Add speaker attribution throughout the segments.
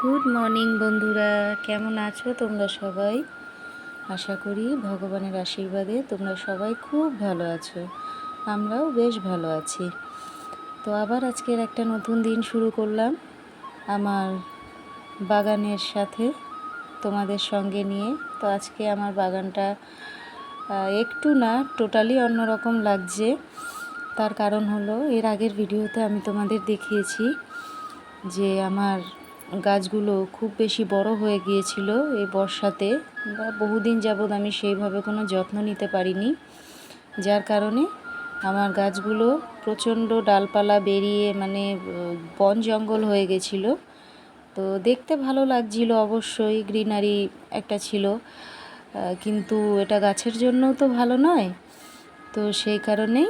Speaker 1: Good morning বন্ধুরা, কেমন আছো তোমরা সবাই? আশা করি ভগবানের আশীর্বাদে তোমরা সবাই খুব ভালো আছো। আমরাও বেশ ভালো আছি। তো আবার আজকের একটা নতুন দিন শুরু করলাম আমার বাগানের সাথে, তোমাদের সঙ্গে নিয়ে। তো আজকে আমার বাগানটা একটু না টোটালি অন্যরকম লাগছে। তার কারণ হলো, এর আগের ভিডিওতে আমি তোমাদের দেখিয়েছি যে আমার গাছগুলো খুব বেশি বড় হয়ে গিয়েছিল এই বর্ষাতে, বা বহুদিন যাবৎ আমি সেইভাবে কোনো যত্ন নিতে পারিনি, যার কারণে আমার গাছগুলো প্রচণ্ড ডালপালা বেরিয়ে বন জঙ্গল হয়ে গেছিলো। তো দেখতে ভালো লাগছিল, অবশ্যই গ্রিনারি একটা ছিল, কিন্তু এটা গাছের জন্যও তো ভালো নয়। তো সেই কারণেই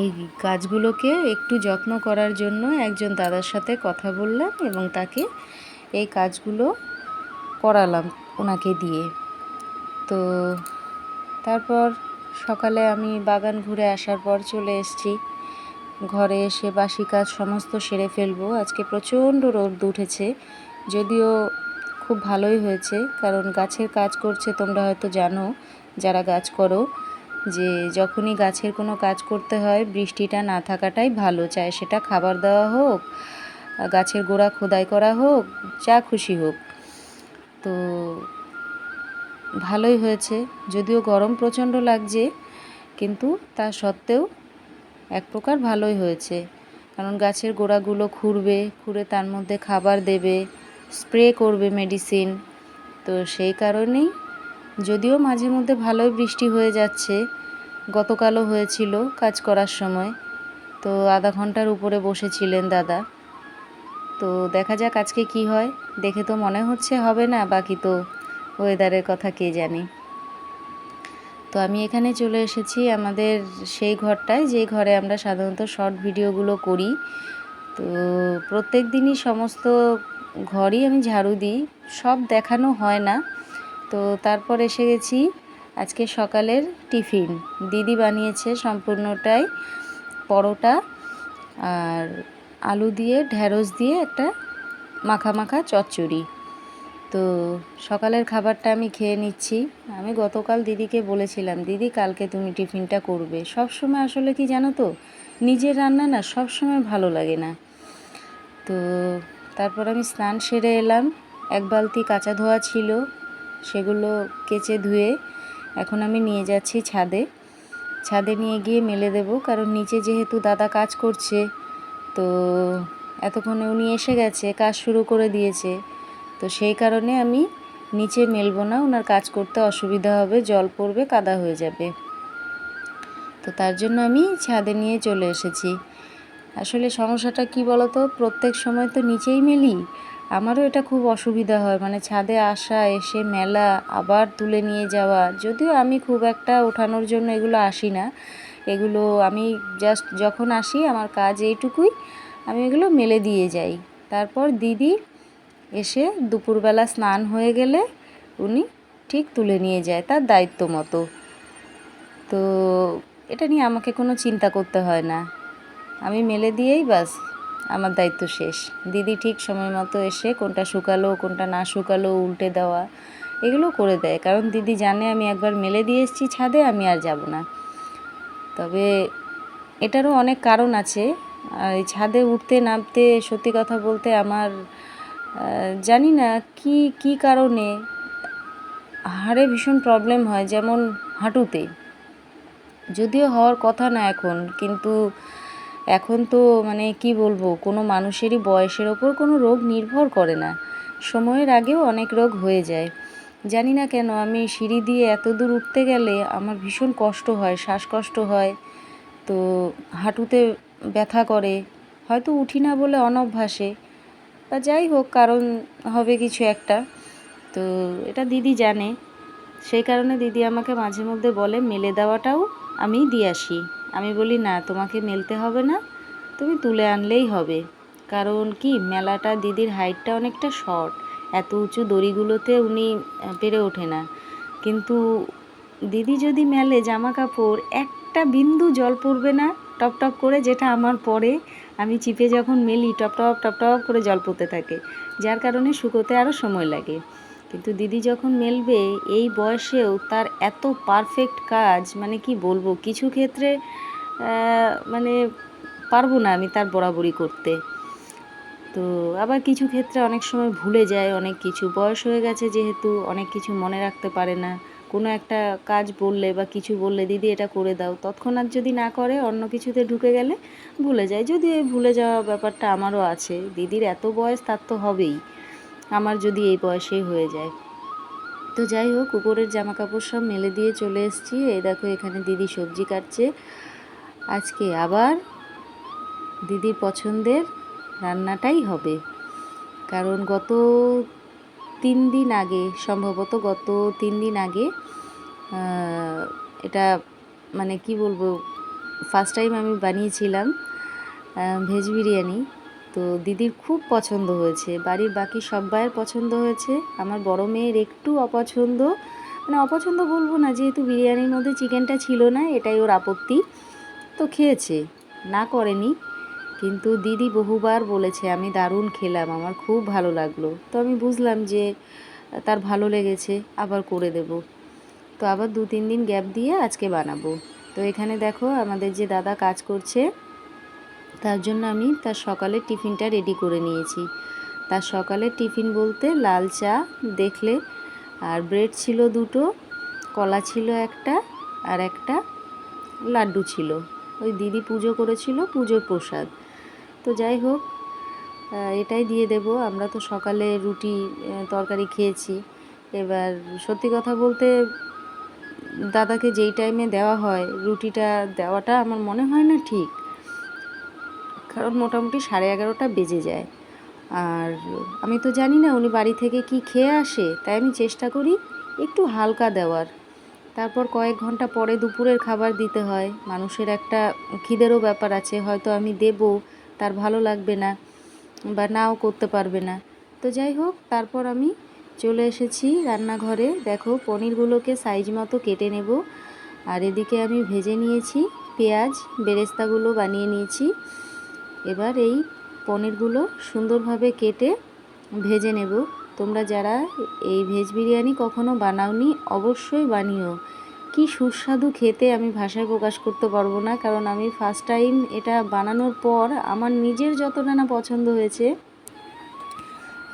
Speaker 1: এই গাছগুলোকে একটু যত্ন করার জন্য একজন দাদার সাথে কথা বললাম এবং তাকে এই কাজগুলো করালাম ওনাকে দিয়ে। তো তারপর সকালে আমি বাগান ঘুরে আসার পর চলে এসেছি ঘরে, এসে বাসি কাজ সমস্ত সেরে ফেলবো। আজকে প্রচণ্ড রোদ উঠেছে, যদিও খুব ভালোই হয়েছে, কারণ গাছের কাজ করছে তোমরা হয়তো জানো যারা গাছ করো, যে যখনই গাছের কোনো কাজ করতে হয় বৃষ্টিটা না থাকাটাই ভালো, চাই সেটা খাবার দেওয়া হোক, গাছের গোড়া খোদাই করা হোক, যা খুশি হোক। তো ভালোই হয়েছে, যদিও গরম প্রচণ্ড লাগছে, কিন্তু তা সত্ত্বেও এক প্রকার ভালোই হয়েছে, কারণ গাছের গোড়াগুলো খুঁড়ে তার মধ্যে খাবার দেবে, স্প্রে করবে মেডিসিন। তো সেই কারণেই, যদিও মাঝে মধ্যে ভালোই বৃষ্টি হয়ে যাচ্ছে, গতকালও হয়েছিল কাজ করার সময়, তো আধা ঘন্টার উপরে বসেছিলেন দাদা। তো দেখা যাক আজকে কি হয়, দেখে তো মনে হচ্ছে হবে না, বাকি তো ওয়েদারের কথা কে জানে। তো আমি এখানে চলে এসেছি আমাদের সেই ঘরটায়, যে ঘরে আমরা সাধারণত শর্ট ভিডিওগুলো করি। তো প্রত্যেক দিনই সমস্ত ঘরই আমি ঝাড়ু দিই, সব দেখানো হয় না। তো তারপর এসে গেছি আজকে সকালের টিফিন। দিদি বানিয়েছে সম্পূর্ণটাই পরোটা আর আলু দিয়ে ঢ্যাঁড়স দিয়ে একটা মাখা মাখা চচ্চড়ি। তো সকালের খাবারটা আমি খেয়ে নিচ্ছি। আমি গতকাল দিদিকে বলেছিলাম, দিদি কালকে তুমি টিফিনটা করবে। সব সময় আসলে কি জানো তো, নিজের রান্না না সব সময় ভালো লাগে না। তো তারপর আমি স্নান সেরে এলাম, এক বালতি কাঁচা ধোয়া ছিল, সেগুলো কেচে ধুয়ে এখন আমি নিয়ে যাচ্ছি ছাদে নিয়ে গিয়ে মেলে দেব, কারণ নিচে যেহেতু দাদা কাজ করছে, তো এতক্ষণে উনি এসে গেছে, কাজ শুরু করে দিয়েছে। তো সেই কারণে আমি নিচে মেলবো না, ওনার কাজ করতে অসুবিধা হবে, জল পড়বে, কাদা হয়ে যাবে। তো তার জন্য আমি ছাদে নিয়ে চলে এসেছি। আসলে সমস্যাটা কি বলতো, প্রত্যেক সময় তো নিচেই মেলি, আমারও এটা খুব অসুবিধা হয়, ছাদে আসা, এসে মেলা, আবার তুলে নিয়ে যাওয়া। যদিও আমি খুব একটা ওঠানোর জন্য এগুলো আসি না, এগুলো আমি জাস্ট যখন আসি আমার কাজ এইটুকুই, আমি এগুলো মেলে দিয়ে যাই। তারপর দিদি এসে দুপুরবেলা স্নান হয়ে গেলে উনি ঠিক তুলে নিয়ে যায় তার দায়িত্ব মতো। তো এটা নিয়ে আমাকে কোনো চিন্তা করতে হয় না, আমি মেলে দিয়েই বাস আমার দায়িত্ব শেষ। দিদি ঠিক সময় মতো এসে কোনটা শুকালো কোনটা না শুকালো উল্টে দেওয়া এগুলো করে দেয়, কারণ দিদি জানে আমি একবার মেলে দিয়ে এসেছি ছাদে, আমি আর যাব না। তবে এটারও অনেক কারণ আছে, এই ছাদে উঠতে নামতে সত্যি কথা বলতে আমার জানি না কি কারণে হাড়ে ভীষণ প্রবলেম হয়, যেমন হাঁটুতে, যদিও হওয়ার কথা না এখন, কিন্তু এখন তো কি বলবো, কোনো মানুষেরই বয়সের ওপর কোনো রোগ নির্ভর করে না, সময়ের আগেও অনেক রোগ হয়ে যায়। জানি না কেন আমি সিঁড়ি দিয়ে এত দূর উঠতে গেলে আমার ভীষণ কষ্ট হয়, শ্বাসকষ্ট হয়, তো হাঁটুতে ব্যথা করে, হয়তো উঠি না বলে অনভ্যাসে, বা যাই হোক কারণ হবে কিছু একটা। তো এটা দিদি জানে, সেই কারণে দিদি আমাকে মাঝে মধ্যে বলে মেলে দেওয়াটাও আমি দিয়ে আসি। আমি বলি না, তোমাকে মেলতে হবে না, তুমি তুলে আনলেই হবে। কারণ কি, মেলাটা দিদির হাইটটা অনেকটা শর্ট, এত উঁচু দড়িগুলোতে উনি পেরে ওঠে না, কিন্তু দিদি যদি মেলে জামা কাপড় একটা বিন্দু জল পড়বে না টপ টপ করে, যেটা আমার পরে আমি চিপে যখন মেলি টপ টপ টপ টপ করে জল পড়তে থাকে, যার কারণে শুকোতে আরও সময় লাগে। কিন্তু দিদি যখন মেলবে এই বয়সেও তার এত পারফেক্ট কাজ, মানে কি বলবো, কিছু ক্ষেত্রে মানে পারবো না আমি তার বরাবরি করতে। তো আবার কিছু ক্ষেত্রে অনেক সময় ভুলে যায়, অনেক কিছু বয়স হয়ে গেছে যেহেতু অনেক কিছু মনে রাখতে পারে না। কোনো একটা কাজ বললে বা কিছু বললে দিদি এটা করে দাও, তৎক্ষণাৎ যদি না করে অন্য কিছুতে ঢুকে গেলে ভুলে যায়। যদি এই ভুলে যাওয়া ব্যাপারটা আমারও আছে, দিদির এত বয়স তার তো হবেই, আমার যদি এই বয়সেই হয়ে যায়। তো যাই হোক, উপরের জামা কাপড় সব মেলে দিয়ে চলে এসেছি। এই দেখো এখানে দিদি সবজি কাটছে। আজকে আবার দিদির পছন্দের রান্নাটাই হবে, কারণ গত 3 দিন আগে, সম্ভবত গত 3 দিন আগে এটা মানে কি বলবো, ফার্স্ট টাইম আমি বানিয়েছিলাম ভেজ বিরিয়ানি। তো দিদির খুব পছন্দ হয়েছে, বাড়ির বাকি সবাইয়ের পছন্দ হয়েছে, আমার বড় মেয়ের একটু অপছন্দ, মানে অপছন্দ বলবো না, যেহেতু বিরিয়ানির মধ্যে চিকেনটা ছিল না এটাই ওর আপত্তি। তো খেয়েছে, না করেনি, কিন্তু দিদি বহুবার বলেছে আমি দারুণ খেলাম, আমার খুব ভালো লাগলো। তো আমি বুঝলাম যে তার ভালো লেগেছে, আবার করে দেব। তো আবার 2-3 দিন গ্যাপ দিয়ে আজকে বানাবো। তো এখানে দেখো আমাদের যে দাদা কাজ করছে, তার জন্য আমি তার সকালের টিফিনটা রেডি করে নিয়েছি। তার সকালের টিফিন বলতে লাল চা দেখলে, আর ব্রেড ছিল 2টো, কলা ছিল একটা, আর একটা লাড্ডু ছিল, ওই দিদি পুজো করেছিল, পুজোর প্রসাদ। তো যাই হোক, এটাই দিয়ে দেব। আমরা তো সকালে রুটি তরকারি খেয়েছি। এবার সত্যি কথা বলতে দাদাকে যেই টাইমে দেওয়া হয় রুটিটা দেওয়াটা আমার মনে হয় না ঠিক, কারণ মোটামুটি 11:30টা বেজে যায়। আর আমি তো জানি না উনি বাড়ি থেকে কি খেয়ে আসে, তাই আমি চেষ্টা করি একটু হালকা দেওয়ার। তারপর কয়েক ঘন্টা পরে দুপুরের খাবার দিতে হয়, মানুষের একটা খিদেরও ব্যাপার আছে, হয়তো আমি দেব, তার ভালো লাগবে না বা নাও করতে পারবে না। তো যাই হোক, তারপর আমি চলে এসেছি রান্নাঘরে। দেখো পনিরগুলোকে সাইজ মতো কেটে নেব, আর এদিকে আমি ভেজে নিয়েছি পেঁয়াজ, বেরেস্তাগুলো বানিয়ে নিয়েছি। এবার এই পনিরগুলো সুন্দরভাবে কেটে ভেজে নেব। তোমরা যারা এই ভেজ বিরিয়ানি কখনো বানাওনি অবশ্যই বানিও, কি সুস্বাদু খেতে আমি ভাষায় প্রকাশ করতে পারবো না। কারণ আমি ফার্স্ট টাইম এটা বানানোর পর আমার নিজের যতটা না পছন্দ হয়েছে,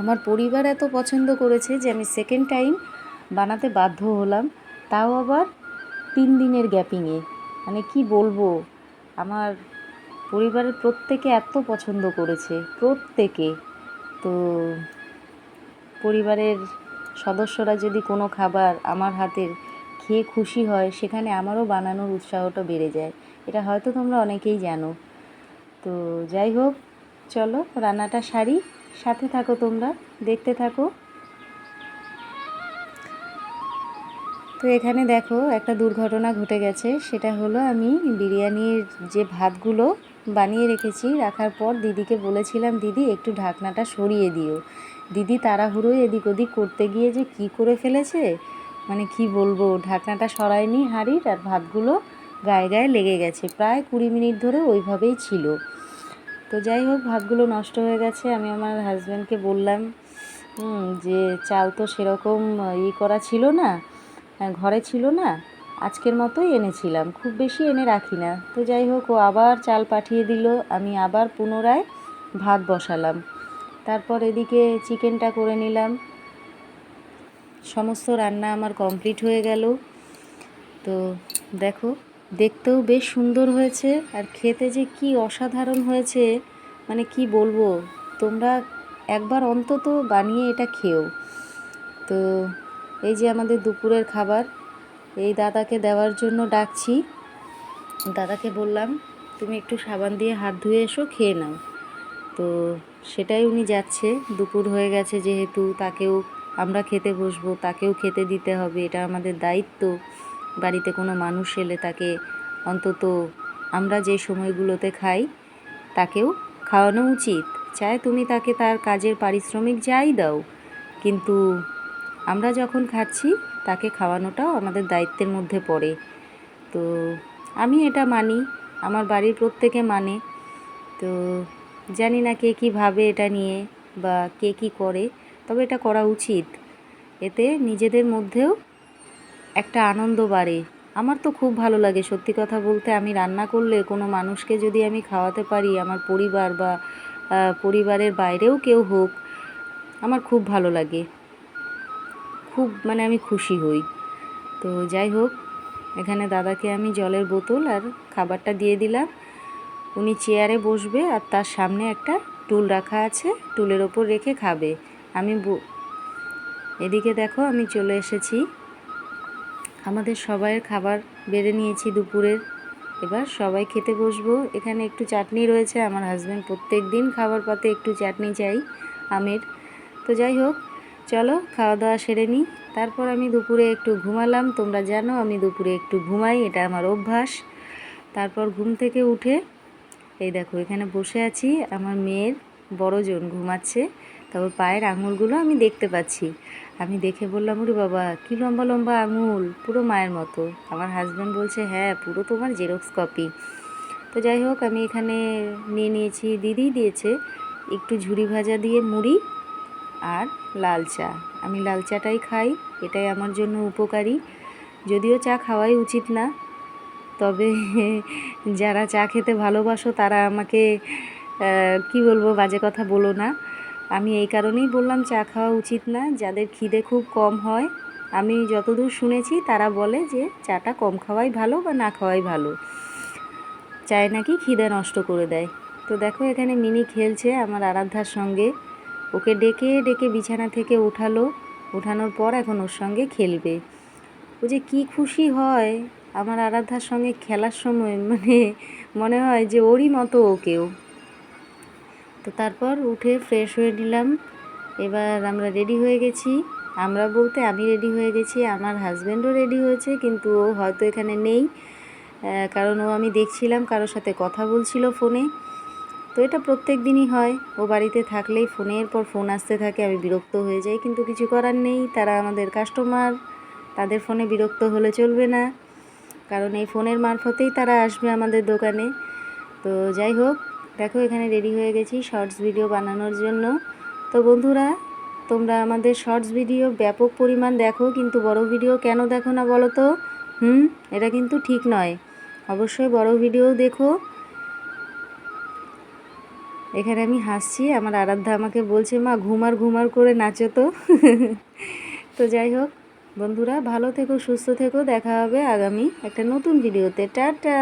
Speaker 1: আমার পরিবার এত পছন্দ করেছে যে আমি সেকেন্ড টাইম বানাতে বাধ্য হলাম, তাও আবার 3 দিনের গ্যাপিংয়ে। মানে কি বলবো, আমার পরিবারের প্রত্যেকে এত পছন্দ করেছে, প্রত্যেকে। তো পরিবারের সদস্যরা যদি কোনো খাবার আমার হাতের খেয়ে খুশি হয়, সেখানে আমারও বানানোর উৎসাহটা বেড়ে যায়। এটা হয়তো তোমরা অনেকেই জানো। তো যাই হোক, চলো রান্নাটা সারি, সাথে থাকো, তোমরা দেখতে থাকো। তো এখানে দেখো একটা দুর্ঘটনা ঘটে গেছে, সেটা হলো আমি বিরিয়ানির যে ভাতগুলো বানিয়ে রেখেছি, রাখার পর দিদিকে বলেছিলাম দিদি একটু ঢাকনাটা সরিয়ে দিও। দিদি তাড়াহুড়োয় এদিক ওদিক করতে গিয়ে যে কি করে ফেলেছে, মানে কি বলবো, ঢাকনাটা সরায়নি হাঁড়ির, আর ভাতগুলো গায়ে গায়ে লেগে গেছে, প্রায় 20 মিনিট ধরে ওইভাবেই ছিল। তো যাই হোক, ভাতগুলো নষ্ট হয়ে গেছে। আমি আমার হাজব্যান্ডকে বললাম যে চাল তো সেরকম করা ছিল না, ঘরে ছিল না, আজকের মতোই এনেছিলাম, খুব বেশি এনে রাখি না। তো যাই হোক, ও আবার চাল পাঠিয়ে দিল, আমি আবার পুনরায় ভাত বসালাম। তারপর এদিকে চিকেনটা করে নিলাম। সমস্ত রান্না আমার কমপ্লিট হয়ে গেল। তো দেখো, দেখতেও বেশ সুন্দর হয়েছে, আর খেতে যে কি অসাধারণ হয়েছে, মানে কি বলবো, তোমরা একবার অন্তত বানিয়ে এটা খেও। তো এই যে আমাদের দুপুরের খাবার, এই দাদাকে দেওয়ার জন্য ডাকছি। দাদাকে বললাম তুমি একটু সাবান দিয়ে হাত ধুয়ে এসো, খেয়ে নাও। তো সেটাই উনি যাচ্ছে, দুপুর হয়ে গেছে যেহেতু, তাকেও আমরা খেতে বসবো, তাকেও খেতে দিতে হবে, এটা আমাদের দায়িত্ব। বাড়িতে কোনো মানুষ এলে তাকে অন্তত আমরা যে সময়গুলোতে খাই তাকেও খাওয়ানো উচিত। চাই তুমি তাকে তার কাজের পারিশ্রমিক যাই দাও, কিন্তু আমরা যখন খাচ্ছি তাকে খাওয়ানোটাও আমাদের দায়িত্বের মধ্যে পড়ে। তো আমি এটা মানি, আমার বাড়ির প্রত্যেকে মানে। তো জানি না কে কী ভাবে এটা নিয়ে বা কে কী করে, তবে এটা করা উচিত। এতে নিজেদের মধ্যেও একটা আনন্দ বাড়ে। আমার তো খুব ভালো লাগে, সত্যি কথা বলতে। আমি রান্না করলে কোনো মানুষকে যদি আমি খাওয়াতে পারি, আমার পরিবার বা পরিবারের বাইরেও কেউ হোক, আমার খুব ভালো লাগে, খুব মানে আমি খুশি হই। তো যাই হোক, এখানে দাদাকে আমি জলের বোতল আর খাবারটা দিয়ে দিলাম। উনি চেয়ারে বসবে আর তার সামনে একটা টুল রাখা আছে, টুলের ওপর রেখে খাবে। আমি এদিকে দেখো আমি চলে এসেছি, আমাদের সবাইয়ের খাবার বেড়ে নিয়েছি দুপুরের। এবার সবাই খেতে বসবো। এখানে একটু চাটনি রয়েছে, আমার হাজব্যান্ড প্রত্যেক দিন খাবার পাতে একটু চাটনি চাই আমের। তো যাই হোক, চলো খাওয়া দাওয়া সেরে নিই। তারপর আমি দুপুরে একটু ঘুমালাম। তোমরা জানো আমি দুপুরে একটু ঘুমাই, এটা আমার অভ্যাস। তারপর ঘুম থেকে উঠে এই দেখো এখানে বসে আছি, আমার মেয়ের বড়জন ঘুমাচ্ছে। তারপর পায়ের আঙুলগুলো আমি দেখতে পাচ্ছি। আমি দেখে বললাম, ওরে বাবা কী লম্বা লম্বা আঙুল, পুরো মায়ের মতো। আমার হাজব্যান্ড বলছে, হ্যাঁ পুরো তোমার জেরক্স কপি। তো যাই হোক, আমি এখানে নিয়ে নিয়েছি, দিদি দিয়েছে একটু ঝুরি ভাজা দিয়ে মুড়ি আর লাল চা। আমি লাল চাটাই খাই, এটাই আমার জন্য উপকারী। যদিও চা খাওয়াই উচিত না, তবে যারা চা খেতে ভালোবাসো তারা আমাকে কি বলবো, বাজে কথা বলো না। আমি এই কারণেই বললাম চা খাওয়া উচিত না। যাদের খিদে খুব কম হয়, আমি যতদূর শুনেছি তারা বলে যে চাটা কম খাওয়াই ভালো বা না খাওয়াই ভালো, চায় নাকি খিদে নষ্ট করে দেয়। তো দেখো এখানে মিনি খেলছে আমার আরাধ্যার সঙ্গে, ওকে ডেকে ডেকে বিছানা থেকে ওঠানোর পর এখন ওর সঙ্গে খেলবে। ও যে কী খুশি হয় আমার আরাধ্যার সঙ্গে খেলার সময়, মানে মনে হয় যে ওরই মতো ওকেও। তো তারপর উঠে ফ্রেশ হয়ে নিলাম। এবার আমরা রেডি হয়ে গেছি, আমরা বলতে আমি রেডি হয়ে গেছি, আমার হাজব্যান্ডও রেডি হয়েছে, কিন্তু ও হয়তো এখানে নেই, কারণ ও আমি দেখছিলাম কারোর সাথে কথা বলছিল ফোনে। তো এটা প্রত্যেক দিনই হয়, ও বাড়িতে থাকলেই ফোনের পর ফোন আসতে থাকে, আমি বিরক্ত হয়ে যাই, কিন্তু কিছু করার নেই, তারা আমাদের কাস্টমার, তাদের ফোনে বিরক্ত হলে চলবে না, কারণ এই ফোনের মারফতেই তারা আসবে আমাদের দোকানে। তো যাই হোক, দেখো এখানে রেডি হয়ে গেছি শর্টস ভিডিও বানানোর জন্য। তো বন্ধুরা, তোমরা আমাদের শর্টস ভিডিও ব্যাপক পরিমাণ দেখো, কিন্তু বড় ভিডিও কেন দেখো না বলো তো? এটা কিন্তু ঠিক নয়, অবশ্যই বড় ভিডিও দেখো। এখানে আমি হাসছি, আমার আরাধ্যা আমাকে বলছে, মা ঘুমার ঘুমার করে নাচো তো। তো যাই হোক বন্ধুরা, ভালো থেকো, সুস্থ থেকো, দেখা হবে আগামী একটা নতুন ভিডিওতে। টাটা।